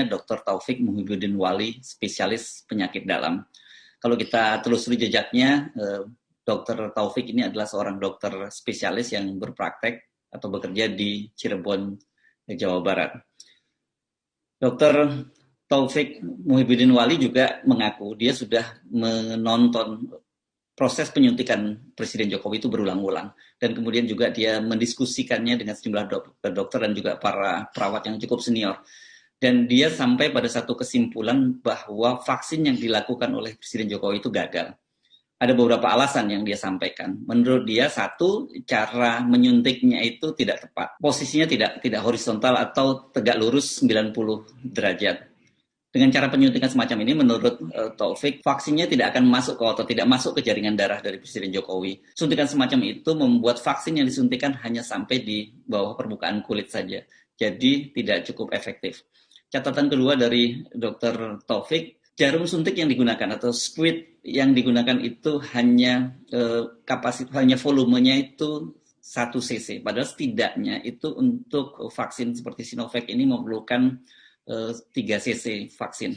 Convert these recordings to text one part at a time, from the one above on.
Dr. Taufik Muhibbuddin Wali, spesialis penyakit dalam. Kalau kita telusuri jejaknya, Dr. Taufik ini adalah seorang dokter spesialis yang berpraktek atau bekerja di Cirebon, Jawa Barat. Dr. Taufik Muhibbuddin Wali juga mengaku dia sudah menonton proses penyuntikan Presiden Jokowi itu berulang-ulang. Dan kemudian juga dia mendiskusikannya dengan sejumlah dokter dan juga para perawat yang cukup senior. Dan dia sampai pada satu kesimpulan bahwa vaksin yang dilakukan oleh Presiden Jokowi itu gagal. Ada beberapa alasan yang dia sampaikan. Menurut dia, satu, cara menyuntiknya itu tidak tepat. Posisinya tidak horizontal atau tegak lurus 90 derajat. Dengan cara penyuntikan semacam ini, menurut Taufik, vaksinnya tidak akan masuk ke otot, tidak masuk ke jaringan darah dari Presiden Jokowi. Suntikan semacam itu membuat vaksin yang disuntikan hanya sampai di bawah permukaan kulit saja. Jadi tidak cukup efektif. Catatan kedua dari Dr. Taufik, jarum suntik yang digunakan atau squid yang digunakan itu hanya hanya volumenya itu 1 cc. Padahal setidaknya itu untuk vaksin seperti Sinovac ini memerlukan 3 cc vaksin.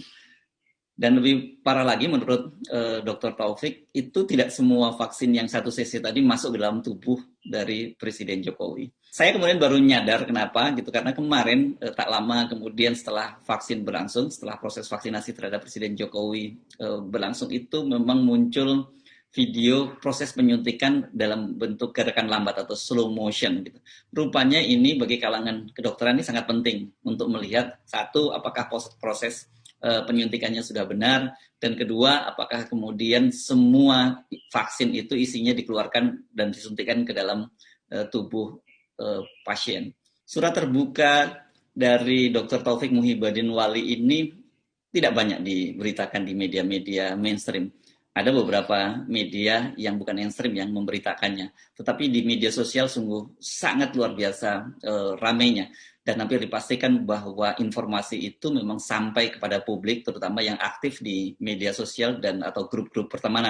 Dan lebih parah lagi menurut Dr. Taufik, itu tidak semua vaksin yang 1 cc tadi masuk ke dalam tubuh dari Presiden Jokowi. Saya kemudian baru nyadar kenapa gitu, karena kemarin tak lama kemudian setelah vaksin berlangsung, setelah proses vaksinasi terhadap Presiden Jokowi berlangsung, itu memang muncul video proses penyuntikan dalam bentuk gerakan lambat atau slow motion gitu. Rupanya ini bagi kalangan kedokteran ini sangat penting untuk melihat, satu, apakah proses penyuntikannya sudah benar, dan kedua, apakah kemudian semua vaksin itu isinya dikeluarkan dan disuntikan ke dalam tubuh pasien. Surat terbuka dari Dr. Taufik Muhibbuddin Wali ini tidak banyak diberitakan di media-media mainstream. Ada beberapa media yang bukan mainstream yang memberitakannya, tetapi di media sosial sungguh sangat luar biasa ramainya, dan hampir dipastikan bahwa informasi itu memang sampai kepada publik, terutama yang aktif di media sosial dan atau grup-grup pertemanan.